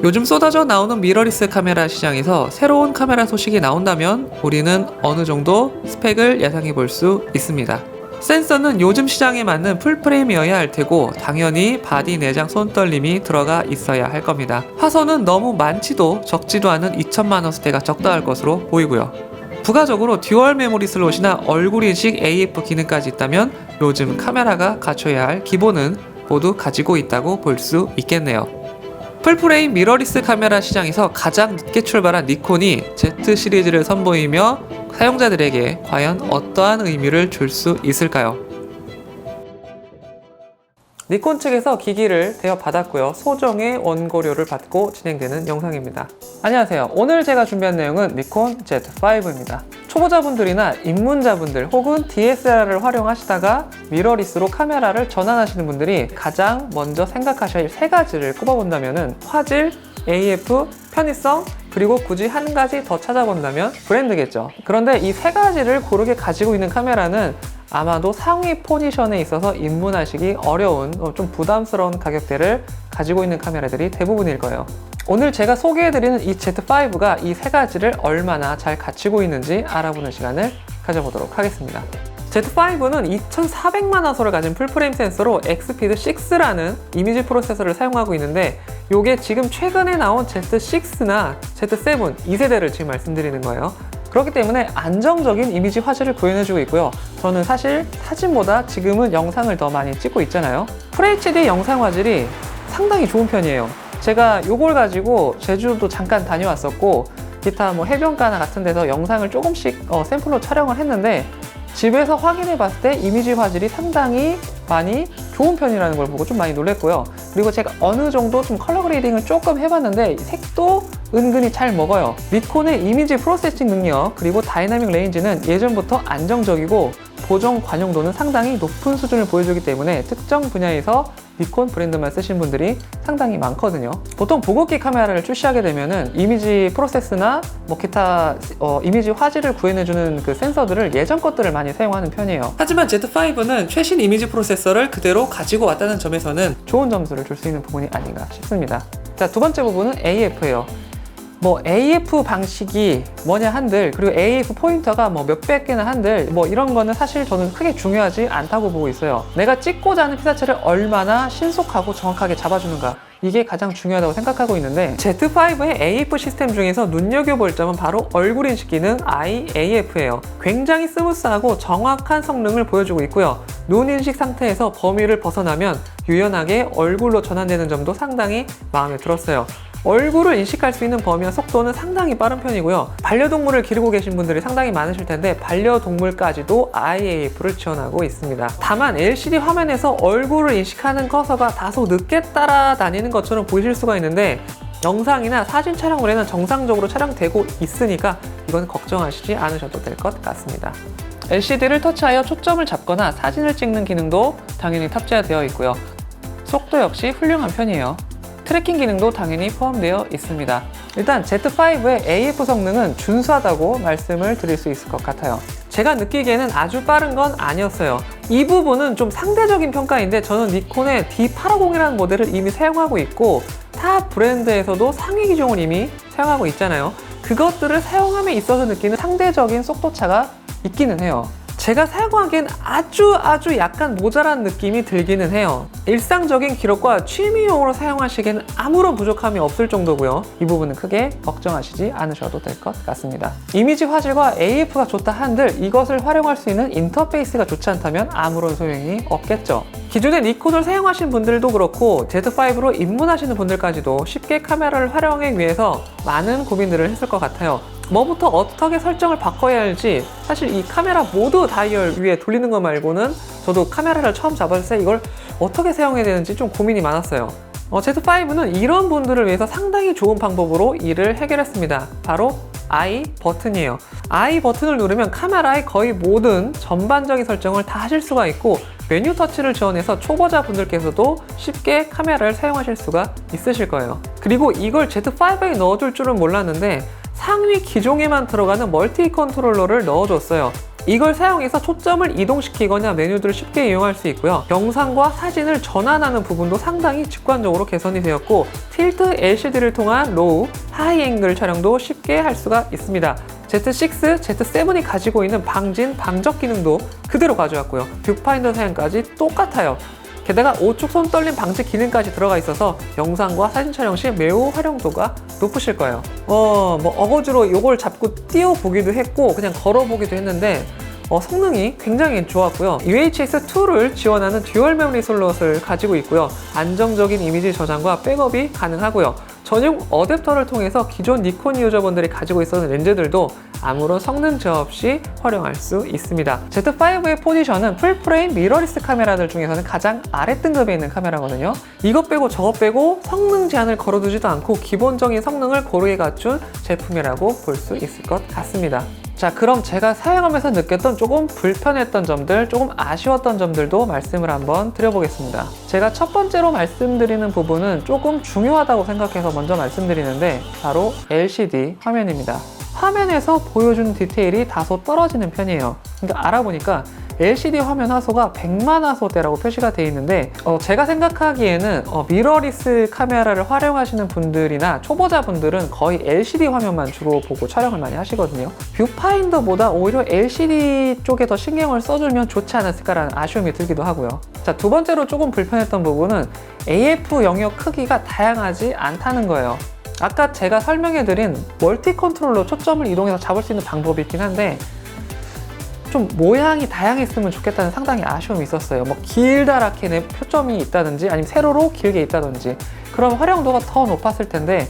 요즘 쏟아져 나오는 미러리스 카메라 시장에서 새로운 카메라 소식이 나온다면 우리는 어느 정도 스펙을 예상해 볼 수 있습니다. 센서는 요즘 시장에 맞는 풀프레임이어야 할 테고 당연히 바디 내장 손떨림이 들어가 있어야 할 겁니다. 화소는 너무 많지도 적지도 않은 2000만원대가 적당할 것으로 보이고요. 부가적으로 듀얼 메모리 슬롯이나 얼굴 인식 AF 기능까지 있다면 요즘 카메라가 갖춰야 할 기본은 모두 가지고 있다고 볼 수 있겠네요. 풀프레임 미러리스 카메라 시장에서 가장 늦게 출발한 니콘이 Z 시리즈를 선보이며 사용자들에게 과연 어떠한 의미를 줄 수 있을까요? 니콘 측에서 기기를 대여받았고요. 소정의 원고료를 받고 진행되는 영상입니다. 안녕하세요. 오늘 제가 준비한 내용은 니콘 Z5입니다. 초보자분들이나 입문자분들 혹은 DSLR을 활용하시다가 미러리스로 카메라를 전환하시는 분들이 가장 먼저 생각하셔야 할 세 가지를 꼽아본다면 화질, AF, 편의성, 그리고 굳이 한 가지 더 찾아본다면 브랜드겠죠. 그런데 이 세 가지를 고르게 가지고 있는 카메라는 아마도 상위 포지션에 있어서 입문하시기 어려운 좀 부담스러운 가격대를 가지고 있는 카메라들이 대부분일 거예요. 오늘 제가 소개해드리는 이 Z5가 이 세 가지를 얼마나 잘 갖추고 있는지 알아보는 시간을 가져보도록 하겠습니다. Z5는 2400만 화소를 가진 풀프레임 센서로 XPEED6라는 이미지 프로세서를 사용하고 있는데 이게 지금 최근에 나온 Z6나 Z7 2세대를 지금 말씀드리는 거예요. 그렇기 때문에 안정적인 이미지 화질을 구현해주고 있고요. 저는 사실 사진보다 지금은 영상을 더 많이 찍고 있잖아요. FHD 영상 화질이 상당히 좋은 편이에요. 제가 이걸 가지고 제주도 잠깐 다녀왔었고 기타 해변가나 같은 데서 영상을 조금씩 샘플로 촬영을 했는데 집에서 확인해 봤을 때 이미지 화질이 상당히 많이 좋은 편이라는 걸 보고 좀 많이 놀랐고요. 그리고 제가 어느 정도 좀 컬러 그레이딩을 조금 해봤는데 색도 은근히 잘 먹어요. 니콘의 이미지 프로세싱 능력 그리고 다이나믹 레인지는 예전부터 안정적이고 보정 관용도는 상당히 높은 수준을 보여주기 때문에 특정 분야에서 니콘 브랜드만 쓰신 분들이 상당히 많거든요. 보통 보급기 카메라를 출시하게 되면은 이미지 프로세스나 기타 이미지 화질을 구현해주는 그 센서들을 예전 것들을 많이 사용하는 편이에요. 하지만 Z5는 최신 이미지 프로세서를 그대로 가지고 왔다는 점에서는 좋은 점수를 줄 수 있는 부분이 아닌가 싶습니다. 자, 두 번째 부분은 AF예요. AF 방식이 뭐냐 한들 그리고 AF 포인터가 몇백 개나 한들 이런 거는 사실 저는 크게 중요하지 않다고 보고 있어요. 내가 찍고자 하는 피사체를 얼마나 신속하고 정확하게 잡아주는가 이게 가장 중요하다고 생각하고 있는데 Z5의 AF 시스템 중에서 눈여겨볼 점은 바로 얼굴 인식 기능 IAF예요. 굉장히 스무스하고 정확한 성능을 보여주고 있고요. 눈 인식 상태에서 범위를 벗어나면 유연하게 얼굴로 전환되는 점도 상당히 마음에 들었어요. 얼굴을 인식할 수 있는 범위와 속도는 상당히 빠른 편이고요. 반려동물을 기르고 계신 분들이 상당히 많으실 텐데 반려동물까지도 IAF를 지원하고 있습니다. 다만 LCD 화면에서 얼굴을 인식하는 커서가 다소 늦게 따라다니는 것처럼 보이실 수가 있는데 영상이나 사진 촬영물에는 정상적으로 촬영되고 있으니까 이건 걱정하시지 않으셔도 될 것 같습니다. LCD를 터치하여 초점을 잡거나 사진을 찍는 기능도 당연히 탑재되어 있고요. 속도 역시 훌륭한 편이에요. 트래킹 기능도 당연히 포함되어 있습니다. 일단 Z5의 AF 성능은 준수하다고 말씀을 드릴 수 있을 것 같아요. 제가 느끼기에는 아주 빠른 건 아니었어요. 이 부분은 좀 상대적인 평가인데 저는 니콘의 D850이라는 모델을 이미 사용하고 있고 타 브랜드에서도 상위 기종을 이미 사용하고 있잖아요. 그것들을 사용함에 있어서 느끼는 상대적인 속도차가 있기는 해요. 제가 사용하기엔 아주 약간 모자란 느낌이 들기는 해요. 일상적인 기록과 취미용으로 사용하시기에는 아무런 부족함이 없을 정도고요. 이 부분은 크게 걱정하시지 않으셔도 될 것 같습니다. 이미지 화질과 AF가 좋다 한들 이것을 활용할 수 있는 인터페이스가 좋지 않다면 아무런 소용이 없겠죠. 기존에 니콘을 사용하신 분들도 그렇고 Z5로 입문하시는 분들까지도 쉽게 카메라를 활용하기 위해서 많은 고민들을 했을 것 같아요. 뭐부터 어떻게 설정을 바꿔야 할지 사실 이 카메라 모두 다이얼 위에 돌리는 거 말고는 저도 카메라를 처음 잡았을 때 이걸 어떻게 사용해야 되는지 좀 고민이 많았어요. Z5는 이런 분들을 위해서 상당히 좋은 방법으로 이를 해결했습니다. 바로 I 버튼이에요. I 버튼을 누르면 카메라의 거의 모든 전반적인 설정을 다 하실 수가 있고 메뉴 터치를 지원해서 초보자분들께서도 쉽게 카메라를 사용하실 수가 있으실 거예요. 그리고 이걸 Z5에 넣어줄 줄은 몰랐는데 상위 기종에만 들어가는 멀티 컨트롤러를 넣어줬어요. 이걸 사용해서 초점을 이동시키거나 메뉴들을 쉽게 이용할 수 있고요. 영상과 사진을 전환하는 부분도 상당히 직관적으로 개선이 되었고, 틸트 LCD를 통한 로우, 하이 앵글 촬영도 쉽게 할 수가 있습니다. Z6, Z7이 가지고 있는 방진, 방적 기능도 그대로 가져왔고요. 뷰파인더 사용까지 똑같아요. 게다가 우측 손떨림 방지 기능까지 들어가 있어서 영상과 사진 촬영 시 매우 활용도가 높으실 거예요. 어거지로 이걸 잡고 띄워보기도 했고 그냥 걸어보기도 했는데 성능이 굉장히 좋았고요. UHS-2를 지원하는 듀얼 메모리 슬롯을 가지고 있고요. 안정적인 이미지 저장과 백업이 가능하고요. 전용 어댑터를 통해서 기존 니콘 유저분들이 가지고 있었던 렌즈들도 아무런 성능 저하 없이 활용할 수 있습니다. Z5의 포지션은 풀프레임 미러리스 카메라들 중에서는 가장 아랫등급에 있는 카메라거든요. 이것 빼고 저것 빼고 성능 제한을 걸어두지도 않고 기본적인 성능을 고르게 갖춘 제품이라고 볼 수 있을 것 같습니다. 자, 그럼 제가 사용하면서 느꼈던 조금 불편했던 점들, 조금 아쉬웠던 점들도 말씀을 한번 드려보겠습니다. 제가 첫 번째로 말씀드리는 부분은 조금 중요하다고 생각해서 먼저 말씀드리는데 바로 LCD 화면입니다. 화면에서 보여주는 디테일이 다소 떨어지는 편이에요. 그러니까 알아보니까 LCD 화면 화소가 100만 화소대라고 표시가 되어 있는데 제가 생각하기에는 미러리스 카메라를 활용하시는 분들이나 초보자분들은 거의 LCD 화면만 주로 보고 촬영을 많이 하시거든요. 뷰파인더보다 오히려 LCD 쪽에 더 신경을 써주면 좋지 않았을까라는 아쉬움이 들기도 하고요. 자, 두 번째로 조금 불편했던 부분은 AF 영역 크기가 다양하지 않다는 거예요. 아까 제가 설명해드린 멀티 컨트롤러 초점을 이동해서 잡을 수 있는 방법이 있긴 한데 좀 모양이 다양했으면 좋겠다는 상당히 아쉬움이 있었어요. 뭐 길다랗게 표점이 있다든지 아니면 세로로 길게 있다든지 그럼 활용도가 더 높았을 텐데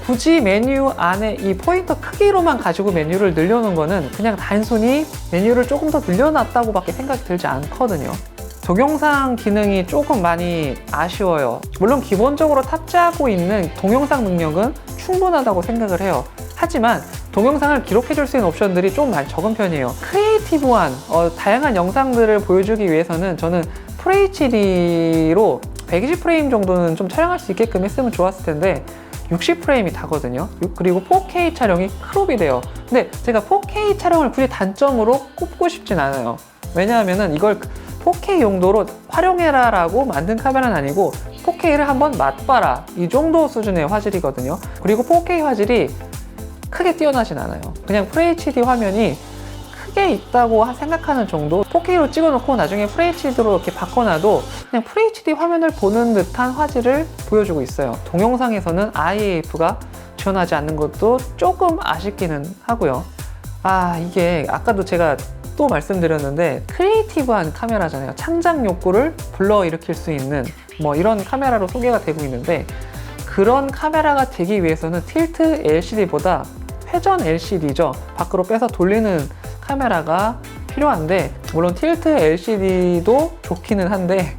굳이 메뉴 안에 이 포인터 크기로만 가지고 메뉴를 늘려놓은 거는 그냥 단순히 메뉴를 조금 더 늘려놨다고 밖에 생각이 들지 않거든요. 동영상 기능이 조금 많이 아쉬워요. 물론 기본적으로 탑재하고 있는 동영상 능력은 충분하다고 생각을 해요. 하지만 동영상을 기록해줄 수 있는 옵션들이 좀 많이 적은 편이에요. 크리에이티브한 다양한 영상들을 보여주기 위해서는 저는 FHD로 120프레임 정도는 좀 촬영할 수 있게끔 했으면 좋았을 텐데 60프레임이 다거든요. 그리고 4K 촬영이 크롭이 돼요. 근데 제가 4K 촬영을 굳이 단점으로 꼽고 싶진 않아요. 왜냐하면은 이걸 4K 용도로 활용해라 라고 만든 카메라는 아니고 4K를 한번 맛봐라 이 정도 수준의 화질이거든요. 그리고 4K 화질이 크게 뛰어나진 않아요. 그냥 FHD 화면이 크게 있다고 생각하는 정도. 4K로 찍어놓고 나중에 FHD로 이렇게 바꿔놔도 그냥 FHD 화면을 보는 듯한 화질을 보여주고 있어요. 동영상에서는 IAF가 지원하지 않는 것도 조금 아쉽기는 하고요. 이게 아까도 제가 또 말씀드렸는데 크리에이티브한 카메라잖아요. 창작 욕구를 불러일으킬 수 있는 뭐 이런 카메라로 소개가 되고 있는데 그런 카메라가 되기 위해서는 틸트 LCD보다 회전 LCD죠. 밖으로 빼서 돌리는 카메라가 필요한데 물론 틸트 LCD도 좋기는 한데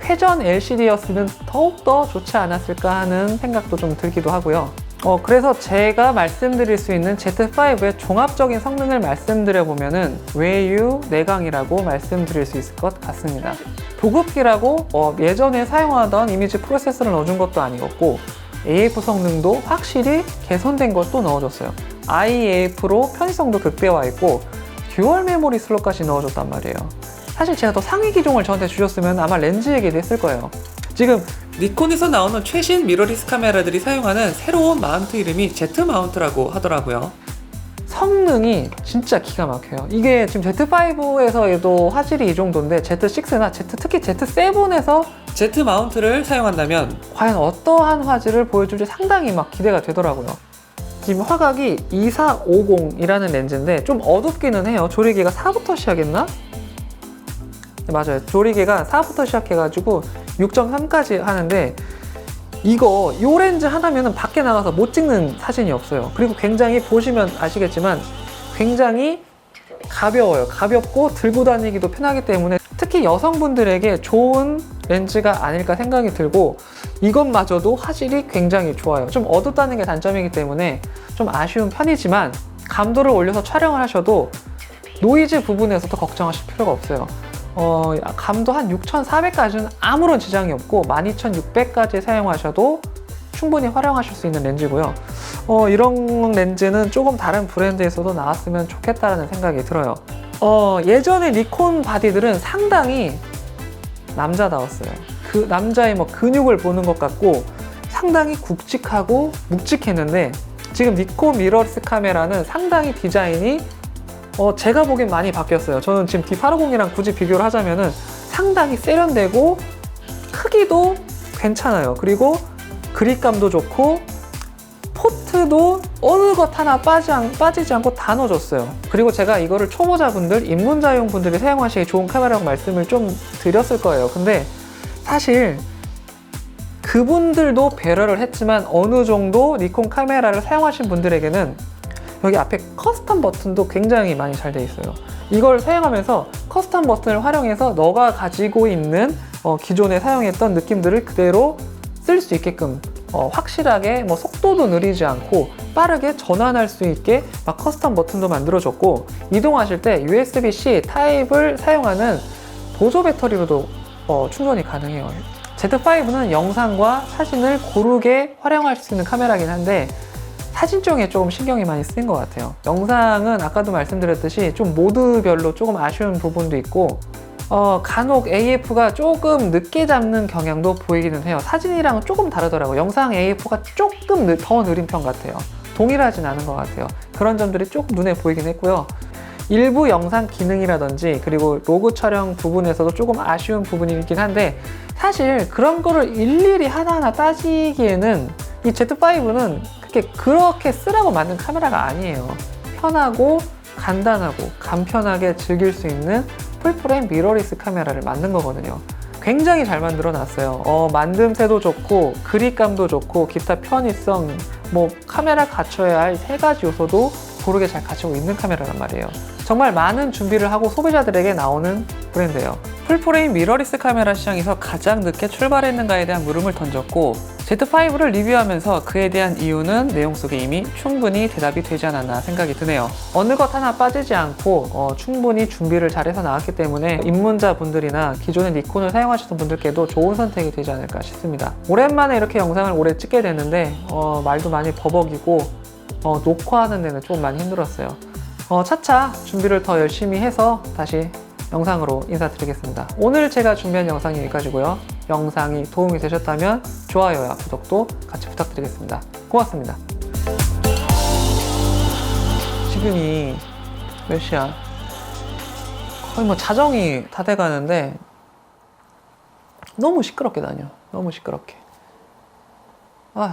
회전 LCD였으면 더욱더 좋지 않았을까 하는 생각도 좀 들기도 하고요. 그래서 제가 말씀드릴 수 있는 Z5의 종합적인 성능을 말씀드려보면은 외유 내강이라고 말씀드릴 수 있을 것 같습니다. 보급기라고 예전에 사용하던 이미지 프로세서를 넣어준 것도 아니었고 AF 성능도 확실히 개선된 것도 넣어줬어요. IAF로 편의성도 극대화했고 듀얼 메모리 슬롯까지 넣어줬단 말이에요. 사실 제가 더 상위 기종을 저한테 주셨으면 아마 렌즈 얘기도 했을 거예요. 지금 니콘에서 나오는 최신 미러리스 카메라들이 사용하는 새로운 마운트 이름이 Z 마운트라고 하더라고요. 성능이 진짜 기가 막혀요. 이게 지금 Z5에서도 화질이 이 정도인데 Z6나 특히 Z7에서 Z 마운트를 사용한다면 과연 어떠한 화질을 보여줄지 상당히 막 기대가 되더라고요. 지금 화각이 2450이라는 렌즈인데 좀 어둡기는 해요. 조리개가 4부터 시작했나? 네, 맞아요. 조리개가 4부터 시작해가지고 6.3까지 하는데 요 렌즈 하나면은 밖에 나가서 못 찍는 사진이 없어요. 그리고 굉장히 보시면 아시겠지만 굉장히 가벼워요. 가볍고 들고 다니기도 편하기 때문에 특히 여성분들에게 좋은 렌즈가 아닐까 생각이 들고 이것마저도 화질이 굉장히 좋아요. 좀 어둡다는 게 단점이기 때문에 좀 아쉬운 편이지만 감도를 올려서 촬영을 하셔도 노이즈 부분에서도 걱정하실 필요가 없어요. 감도 한 6400까지는 아무런 지장이 없고 12600까지 사용하셔도 충분히 활용하실 수 있는 렌즈고요. 이런 렌즈는 조금 다른 브랜드에서도 나왔으면 좋겠다는 생각이 들어요. 예전에 니콘 바디들은 상당히 남자다웠어요. 그 남자의 뭐 근육을 보는 것 같고 상당히 굵직하고 묵직했는데 지금 니콘 미러리스 카메라는 상당히 디자인이 제가 보기엔 많이 바뀌었어요. 저는 지금 D850이랑 굳이 비교를 하자면은 상당히 세련되고 크기도 괜찮아요. 그리고 그립감도 좋고 포트도 어느 것 하나 빠지지 않고 다 넣어줬어요. 그리고 제가 이거를 초보자분들, 입문자용 분들이 사용하시기 좋은 카메라라고 말씀을 좀 드렸을 거예요. 근데 사실 그분들도 배려를 했지만 어느 정도 니콘 카메라를 사용하신 분들에게는 여기 앞에 커스텀 버튼도 굉장히 많이 잘 돼 있어요. 이걸 사용하면서 커스텀 버튼을 활용해서 너가 가지고 있는 기존에 사용했던 느낌들을 그대로 쓸 수 있게끔 확실하게 뭐 속도도 느리지 않고 빠르게 전환할 수 있게 막 커스텀 버튼도 만들어줬고 이동하실 때 USB-C 타입을 사용하는 보조 배터리로도 충전이 가능해요. Z5는 영상과 사진을 고르게 활용할 수 있는 카메라긴 한데 사진 쪽에 조금 신경이 많이 쓰인 것 같아요. 영상은 아까도 말씀드렸듯이 좀 모드별로 조금 아쉬운 부분도 있고 간혹 AF가 조금 늦게 잡는 경향도 보이기는 해요. 사진이랑 조금 다르더라고요. 영상 AF가 조금 더 느린 편 같아요. 동일하진 않은 것 같아요. 그런 점들이 조금 눈에 보이긴 했고요. 일부 영상 기능이라든지 그리고 로그 촬영 부분에서도 조금 아쉬운 부분이 있긴 한데 사실 그런 거를 일일이 하나하나 따지기에는 이 Z5는 그렇게 쓰라고 만든 카메라가 아니에요. 편하고 간단하고 간편하게 즐길 수 있는 풀프레임 미러리스 카메라를 만든 거거든요. 굉장히 잘 만들어 놨어요. 만듦새도 좋고 그립감도 좋고 기타 편의성, 뭐 카메라 갖춰야 할 세 가지 요소도 고르게 잘 갖추고 있는 카메라란 말이에요. 정말 많은 준비를 하고 소비자들에게 나오는 브랜드예요. 풀프레임 미러리스 카메라 시장에서 가장 늦게 출발했는가에 대한 물음을 던졌고 Z5를 리뷰하면서 그에 대한 이유는 내용 속에 이미 충분히 대답이 되지 않았나 생각이 드네요. 어느 것 하나 빠지지 않고 충분히 준비를 잘해서 나왔기 때문에 입문자분들이나 기존의 니콘을 사용하시던 분들께도 좋은 선택이 되지 않을까 싶습니다. 오랜만에 이렇게 영상을 오래 찍게 됐는데 말도 많이 버벅이고 녹화하는 데는 좀 많이 힘들었어요. 차차 준비를 더 열심히 해서 다시 영상으로 인사드리겠습니다. 오늘 제가 준비한 영상이 여기까지고요. 영상이 도움이 되셨다면 좋아요와 구독도 같이 부탁드리겠습니다. 고맙습니다. 지금이 몇 시야? 거의 뭐 자정이 다 돼가는데 너무 시끄럽게 다녀. 너무 시끄럽게. 아휴.